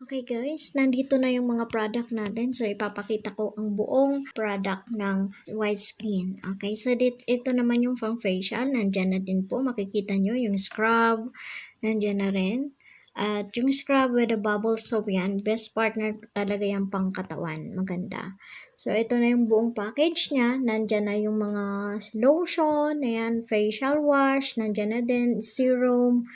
Okay guys, nandito na yung mga product natin. So, ipapakita ko ang buong product ng white skin. Okay, so ito naman yung pang facial. Nandyan na din po. Makikita nyo yung scrub. Nandyan na rin. At yung scrub with a bubble soap yan. Best partner talaga yung pang katawan. Maganda. So, ito na yung buong package niya. Nandyan na yung mga lotion. Ayan, facial wash. Nandyan na din serum,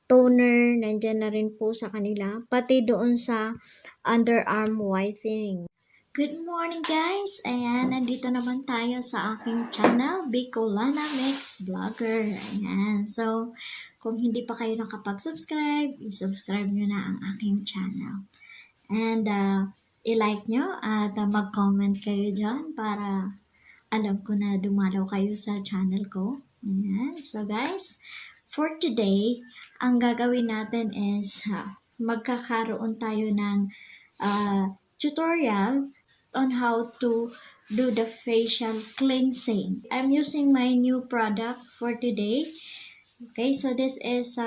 toner, nandyan na rin po sa kanila, pati doon sa underarm whitening. Good morning guys! Ayan, nandito naman tayo sa aking channel, Bicolana Mix Vlogger. Ayan, so kung hindi pa kayo nakapag-subscribe, i-subscribe nyo na ang aking channel. And i-like nyo at mag-comment kayo dyan para alam ko na dumalaw kayo sa channel ko. Ayan, so guys, for today, ang gagawin natin is magkakaroon tayo ng tutorial on how to do the facial cleansing. I'm using my new product for today. Okay, so this is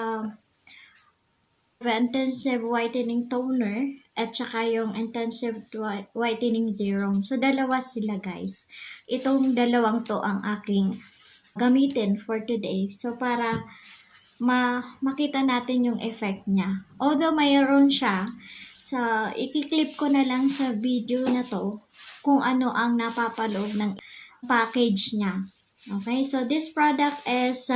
intensive whitening toner at saka yung intensive whitening serum. So, dalawa sila guys. Itong dalawang to ang aking gamitin for today. So, para makita natin yung effect niya. Although mayroon siya, i-clip ko na lang sa video na to kung ano ang napapaloob ng package niya. Okay, so this product is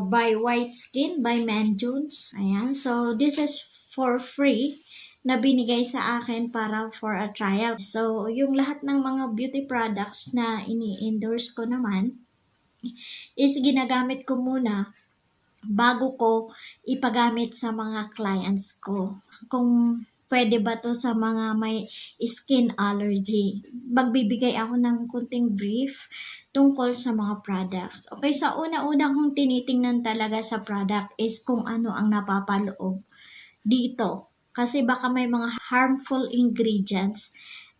by White Skin by Manjuns. Ayan, so this is for free na binigay sa akin para for a trial. So, yung lahat ng mga beauty products na ini-endorse ko naman is ginagamit ko muna bago ko ipagamit sa mga clients ko. Kung pwede ba to sa mga may skin allergy. Magbibigay ako ng kunting brief tungkol sa mga products. Okay, sa una-una kong tinitingnan talaga sa product is kung ano ang napapaloob dito. Kasi baka may mga harmful ingredients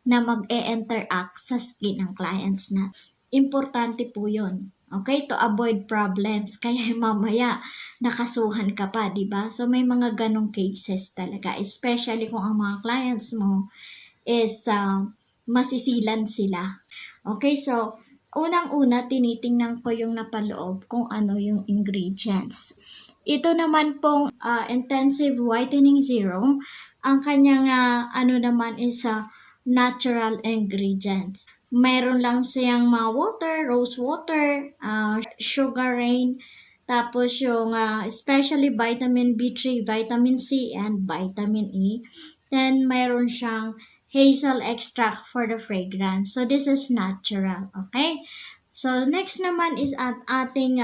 na mag-e-interact sa skin ng clients na. Importante po yun. Okay, to avoid problems. Kaya mamaya nakasuhan ka pa, di ba? So may mga ganong cases talaga, especially kung ang mga clients mo is masisilan sila. Okay, so unang-una tinitingnan ko yung napaloob kung ano yung ingredients. Ito naman pong intensive whitening serum, ang kanyang ano naman is natural ingredients. Mayroon lang siyang mga water, rose water, sugar cane, tapos yung especially vitamin B3, vitamin C, and vitamin E. Then mayroon siyang hazel extract for the fragrance. So this is natural, okay? So next naman is at ating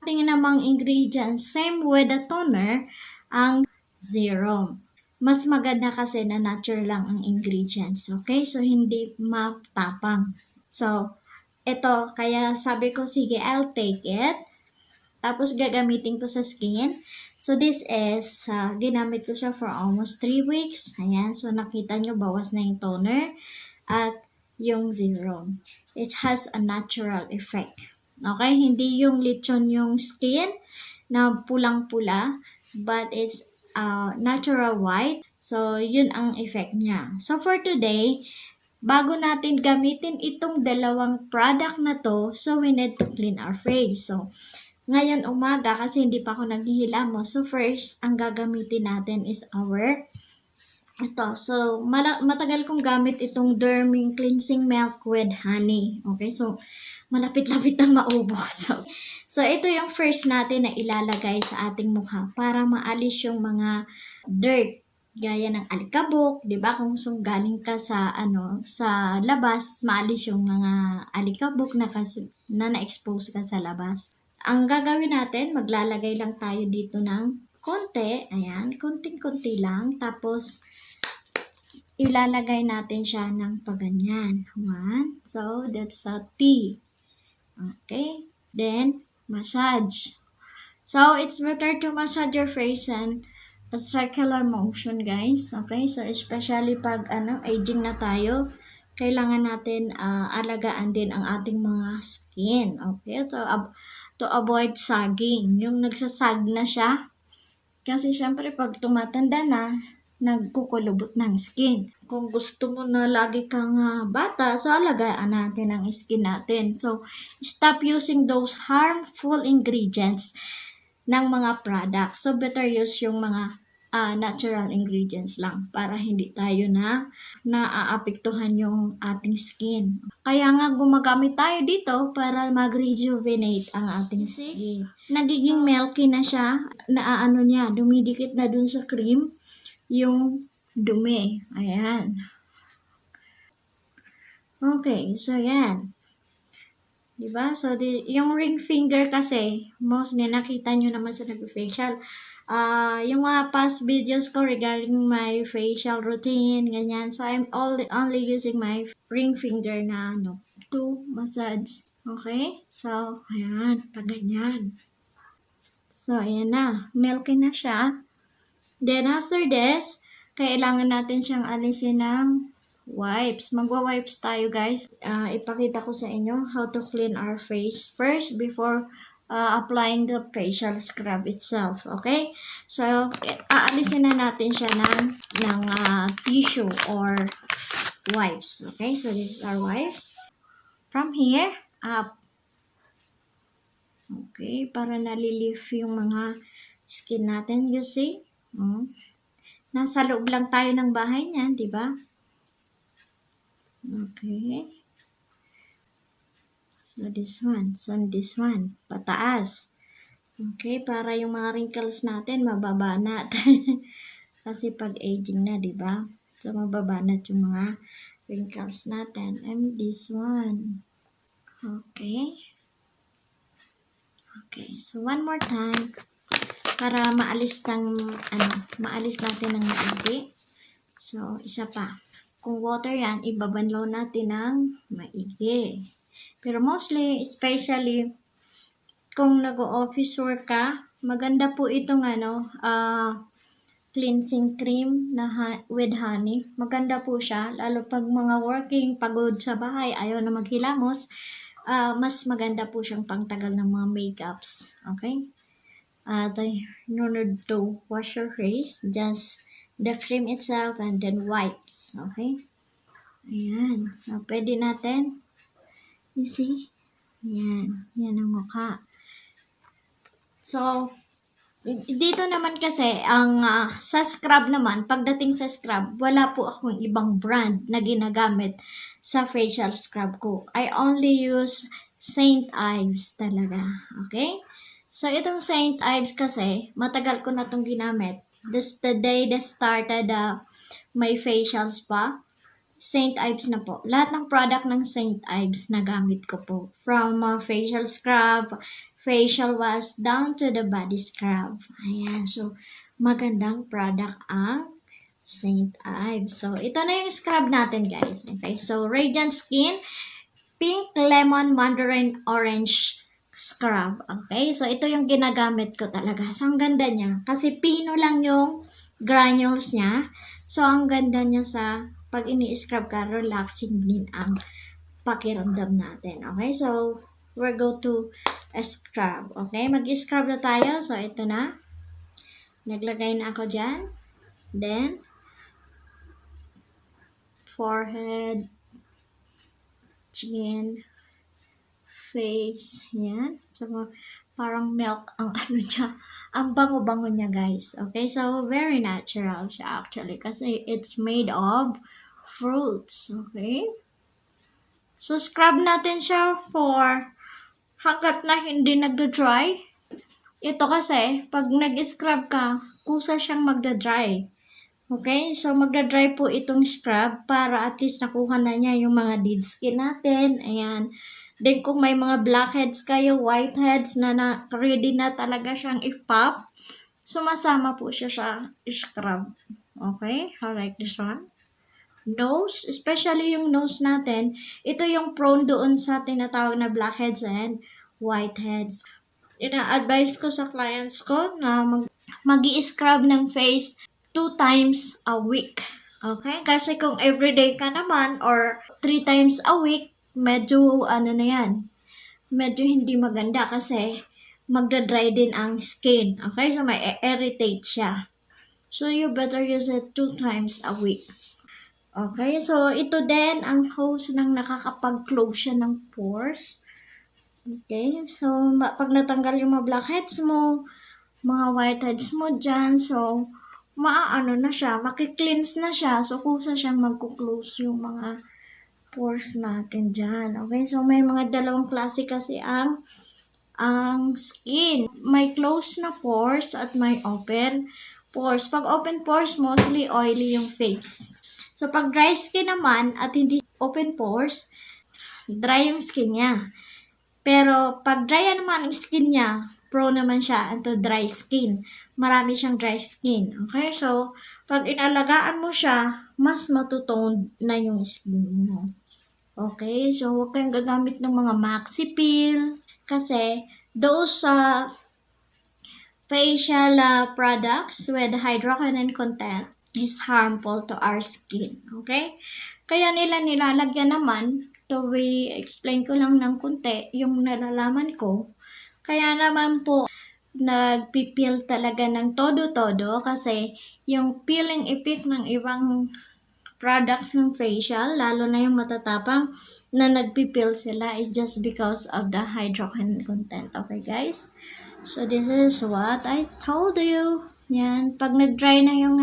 namang ingredients, same with the toner, ang serum. Mas maganda kasi na natural lang ang ingredients. Okay? So, hindi matapang. So, ito, kaya sabi ko, sige, I'll take it. Tapos, gagamitin ko sa skin. So, this is, ginamit ko siya for almost 3 weeks. Ayan. So, nakita nyo, bawas na yung toner at yung serum. It has a natural effect. Okay? Hindi yung lechon yung skin na pulang-pula, but it's natural white. So, yun ang effect niya. So, for today, bago natin gamitin itong dalawang product na to, so we need to clean our face. So, ngayon umaga, kasi hindi pa ako naghihilamos. So, first, ang gagamitin natin is ito. So, matagal kong gamit itong Derming Cleansing Milk with Honey. Okay, so, malapit-lapit na maubos. So, ito yung first natin na ilalagay sa ating mukha para maalis yung mga dirt. Gaya ng alikabok, di ba? Kung galing ka sa, sa labas, maalis yung mga alikabok na na-expose ka sa labas. Ang gagawin natin, maglalagay lang tayo dito ng konti. Ayan, konting-konti lang. Tapos, ilalagay natin siya ng paganyan. 1. So, that's a T. Okay. Then, massage. So, it's better to massage your face and a circular motion, guys. Okay. So, especially pag aging na tayo, kailangan natin alagaan din ang ating mga skin. Okay. So, to avoid sagging. Yung nagsasag na siya. Kasi, syempre, pag tumatanda na, nagkukulubot ng skin. Kung gusto mo na lagi kang bata, so alagaan natin ang skin natin. So, stop using those harmful ingredients ng mga products. So, better use yung mga natural ingredients lang para hindi tayo naaapektuhan yung ating skin. Kaya nga gumagamit tayo dito para mag-rejuvenate ang ating skin. Nagiging milky na siya, niya, dumidikit na dun sa cream yung dumi. Ayan. Okay, so yan. Diba? So, yung ring finger kasi, mostly nakita nyo naman sa nag-facial. Yung mga past videos ko regarding my facial routine, ganyan. So, I'm only using my ring finger na, to massage. Okay? So, ayan, ganyan. So, ayan na. Milky na siya. Then, after this, kailangan natin siyang alisin ng wipes. Magwa-wipes tayo, guys. Ipakita ko sa inyo how to clean our face first before applying the facial scrub itself. Okay? So, aalisin na natin siya ng tissue or wipes. Okay? So, this is our wipes. From here, up. Okay? Para nalilift yung mga skin natin. You see? Nasa loob lang tayo ng bahay niyan, di ba? Okay. So, this one. Pataas. Okay, para yung mga wrinkles natin, mababanat. Kasi pag aging na, di ba? So, mababanat yung mga wrinkles natin. And this one. Okay. Okay, so one more time. Para maalis natin ng maigi. So, isa pa. Kung water yan, ibabanlaw natin ng maigi. Pero mostly, especially, kung nag-office work ka, maganda po itong cleansing cream na with honey. Maganda po siya. Lalo pag mga working, pagod sa bahay, ayaw na maghilamos, mas maganda po siyang pangtagal ng mga makeups. Okay? No need to wash your face. Just the cream itself and then wipes. Okay? Ayan. So, pwede natin. You see? Ayan. Yan ang mukha. So, dito naman kasi, sa scrub naman, pagdating sa scrub, wala po akong ibang brand na ginagamit sa facial scrub ko. I only use St. Ives talaga. Okay? So, itong St. Ives kasi, matagal ko na itong ginamit. This the day that started my facial spa. St. Ives na po. Lahat ng product ng St. Ives na gamit ko po. From facial scrub, facial wash, down to the body scrub. Ayan. So, magandang product ang St. Ives. So, ito na yung scrub natin, guys. Okay. So, Radiant Skin, Pink Lemon Mandarin Orange Scrub. Okay. So, ito yung ginagamit ko talaga. So, ang ganda niya. Kasi pino lang yung granules niya. So, ang ganda niya sa pag ini-scrub ka, relaxing din ang pakiramdam natin. Okay, so, we're go to scrub. Okay, mag-scrub na tayo. So, ito na. Naglagay na ako dyan. Then, forehead, chin, face, yan. So, parang milk ang niya. Ang bango-bango niya, guys. Okay, so, very natural siya actually. Kasi it's made of fruits. Okay? So, scrub natin siya for hanggat na hindi nagda-dry. Ito kasi, pag nag-scrub ka, kusa siyang magda-dry. Okay? So, magda-dry po itong scrub para at least nakuha na niya yung mga dead skin natin. Ayan. Then, kung may mga blackheads kayo, whiteheads na ready na talaga siyang i-pop, sumasama po siya sa scrub. Okay? Alright, this one. Nose, especially yung nose natin, ito yung prone doon sa tinatawag na blackheads and whiteheads. Ina-advise ko sa clients ko na mag-i-scrub ng face 2 times a week. Okay? Kasi kung everyday ka naman or 3 times a week, medyo medyo hindi maganda kasi magda-dry din ang skin. Okay? So, may irritate siya. So, you better use it 2 times a week. Okay, so ito din ang hose ng nakakapag-close siya ng pores. Okay, so pag natanggal yung mga blackheads mo, mga whiteheads mo dyan, so maaano na siya, makikleanse na siya, so kusa siyang magkuklose yung mga pores natin dyan. Okay, so may mga dalawang klase kasi ang skin. May closed na pores at may open pores. Pag open pores, mostly oily yung face. So, pag dry skin naman at hindi open pores, dry yung skin niya. Pero, pag dry naman ang skin niya, prone naman siya into dry skin. Marami siyang dry skin. Okay? So, pag inalagaan mo siya, mas matutone na yung skin mo. Okay? So, huwag kayong gagamit ng mga maxi peel. Kasi, those facial products with hydroquinone content is harmful to our skin. Okay? Kaya nila nilalagyan naman, to explain ko lang ng konti yung nalalaman ko. Kaya naman po, nagpipil talaga ng todo-todo kasi yung peeling effect ng ibang products ng facial, lalo na yung matatapang na nagpipil sila is just because of the hydroquinone content. Okay, guys? So, this is what I told you. Yan. Pag nag-dry na yung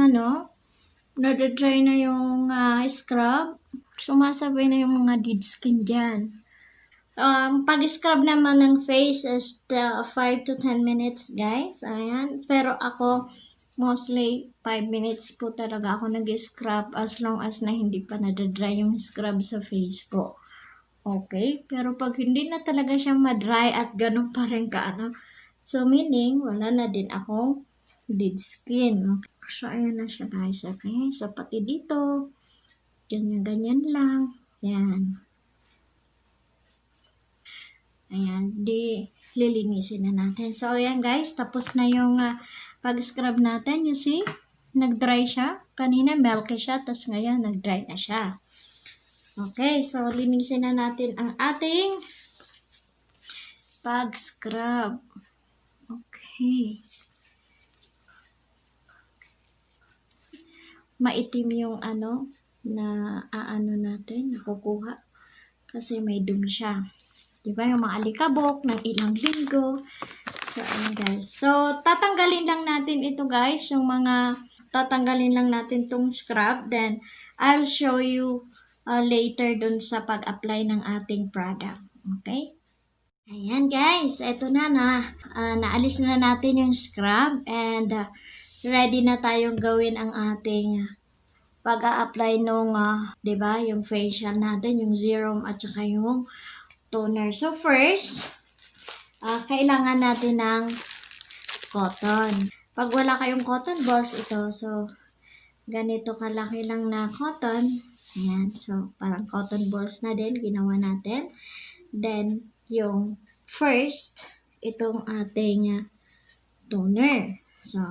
nag-dry na yung scrub, sumasabay na yung mga dead skin dyan. Pag-scrub naman ng face is 5 to 10 minutes, guys. Ayan. Pero ako, mostly 5 minutes po talaga ako nag-scrub as long as na hindi pa nadadry yung scrub sa face ko. Okay? Pero pag hindi na talaga siya madry at ganun pa rin so meaning, wala na din akong dead skin. Okay? So, ayan na siya, guys. Okay? So, pati dito, ganyan-ganyan lang. Yan. Ayan, lilinisin na natin. So, ayan guys, tapos na yung pag-scrub natin. You see, nag-dry siya. Kanina milky siya, tapos ngayon nag-dry na siya. Okay, so linisin na natin ang ating pag-scrub. Okay. Maitim yung na natin, nakukuha. Kasi may dumi siya. Diba yung mga alikabok ng ilang linggo. So, ayan guys. So, tatanggalin lang natin ito guys. Tatanggalin lang natin tong scrub. Then, I'll show you later dun sa pag-apply ng ating product. Okay? Ayan guys. Ito na. Naalis na natin yung scrub. And, ready na tayong gawin ang ating pag-a-apply nung, diba, yung facial natin, yung serum at saka yung toner. So, first, kailangan natin ng cotton. Pag wala kayong cotton balls, ito. So, ganito kalaki lang na cotton. Ayan. So, parang cotton balls na din, ginawa natin. Then, yung first, itong ating toner. So,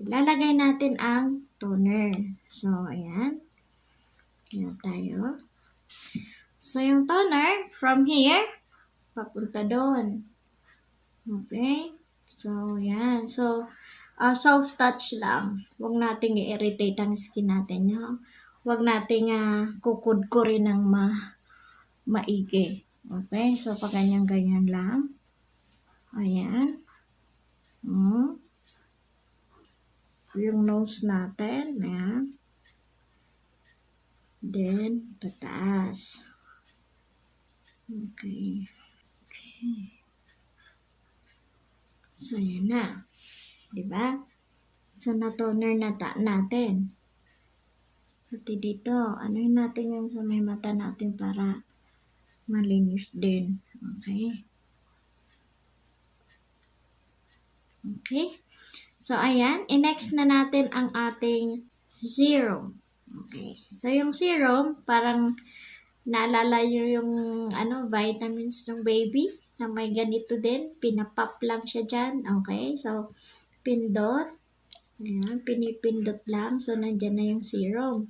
ilalagay natin ang toner. So, ayan. Ayan tayo. So, yung toner, from here, papunta doon. Okay? So, yan. So, soft touch lang. Huwag nating i-irritate ang skin natin. No? Huwag nating kukudkurin ng maigi. Okay? So, pag ganyan-ganyan lang. Ayan. Yung nose natin. Ayan. Then, pataas. Okay. So, yan na. Diba? So, na-toner na natin. Pati dito, anuhin natin yung sa may mata natin para malinis din. Okay? Okay? So, ayan. I-next na natin ang ating serum. Okay. So, yung serum, parang naalala nyo yung vitamins ng baby na may ganito din. Pinapop lang siya dyan. Okay. So, pindot. Ayan. Pinipindot lang. So, nandyan na yung serum.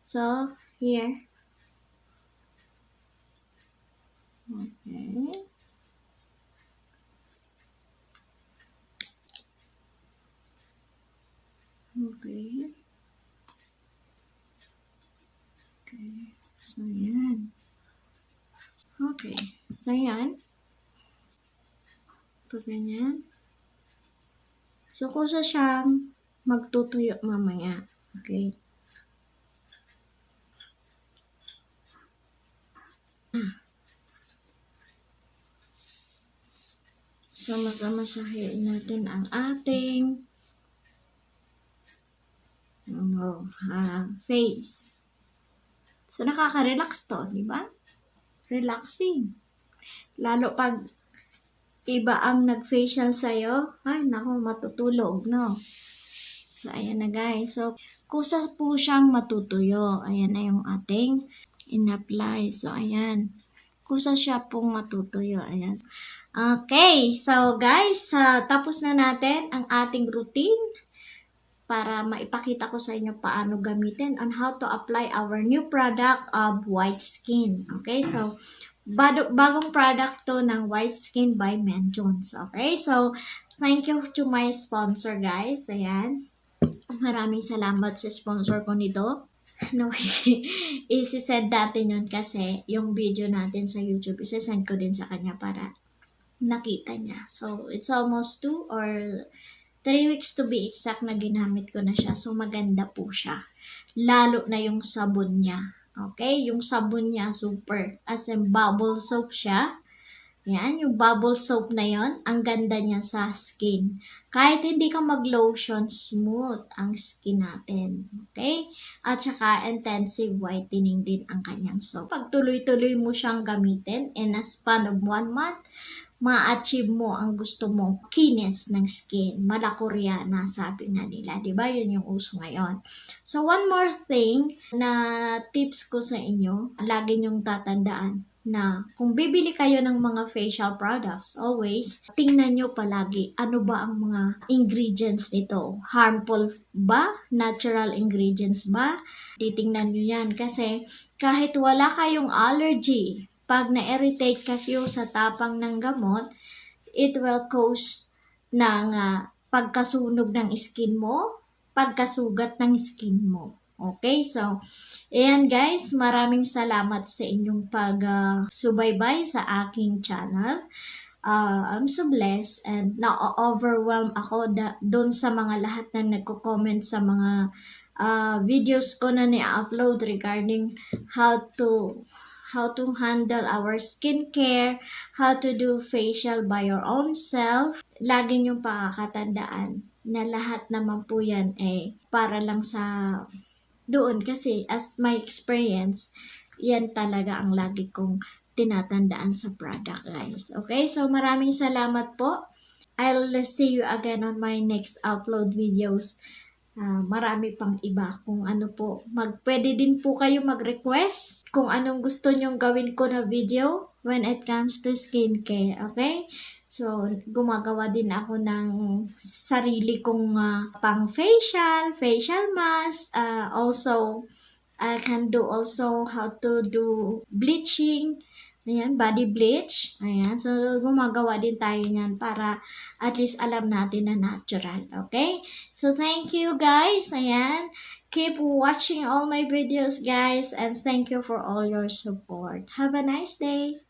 So, here. Okay. Okay. Okay. So, yan. Okay. So, yan. Ito ganyan. So, kusa siyang magtutuyo mamaya. Okay. So, masamasahin natin ang ating face. So, nakaka-relax to, di ba? Relaxing. Lalo pag iba ang nag-facial sa'yo, ay, naku, matutulog, no? So, ayan na guys. So, kusa po siyang matutuyo. Ayan na yung ating in-apply. So, ayan. Kusa siya pong matutuyo. Ayan. Okay. So, guys, tapos na natin ang ating routine para maipakita ko sa inyo paano gamitin on how to apply our new product of White Skin. Okay, so bagong product to ng White Skin by Mentions. Okay, so thank you to my sponsor guys. Ayan, maraming salamat sa sponsor ko nito. No, isi-send natin yun kasi yung video natin sa YouTube, isi-send ko din sa kanya para nakita niya. So, it's almost 2 or 3 weeks to be exact na ginamit ko na siya. So, maganda po siya. Lalo na yung sabon niya. Okay? Yung sabon niya, super. As in, bubble soap siya. Yan, yung bubble soap na yon, ang ganda niya sa skin. Kahit hindi ka mag-lotion, smooth ang skin natin. Okay? At saka, intensive whitening din ang kanyang soap. Pag tuloy-tuloy mo siyang gamitin in a span of 1 month, ma-achieve mo ang gusto mo, kinis ng skin, malakoryana, sabi nga nila, di ba? Yun yung uso ngayon. So, one more thing na tips ko sa inyo, lagi nyong tatandaan na kung bibili kayo ng mga facial products, always, tingnan nyo palagi ano ba ang mga ingredients nito. Harmful ba? Natural ingredients ba? Titingnan nyo yan kasi kahit wala kayong allergy, pag na-irritate kayo sa tapang ng gamot, it will cause ng pagkasunog ng skin mo, pagkasugat ng skin mo. Okay, so, ayan guys, maraming salamat sa inyong pag-subaybay sa aking channel. I'm so blessed and na-overwhelm ako doon sa mga lahat na nagko-comment sa mga videos ko na ni-upload regarding how to handle our skincare, how to do facial by your own self. Lagi niyong pakakatandaan na lahat naman po yan para lang sa doon kasi as my experience, yan talaga ang lagi kong tinatandaan sa product guys. Okay, so maraming salamat po. I'll see you again on my next upload videos. Marami pang iba kung ano po. Pwede din po kayo mag-request kung anong gusto nyong gawin ko na video when it comes to skincare. Okay? So, gumagawa din ako ng sarili kong pang facial mask. Also, I can do also how to do bleaching. Ayan, body bleach. Ayan, so gumagawa din tayo niyan para at least alam natin na natural. Okay? So, thank you guys. Ayan, keep watching all my videos guys and thank you for all your support. Have a nice day.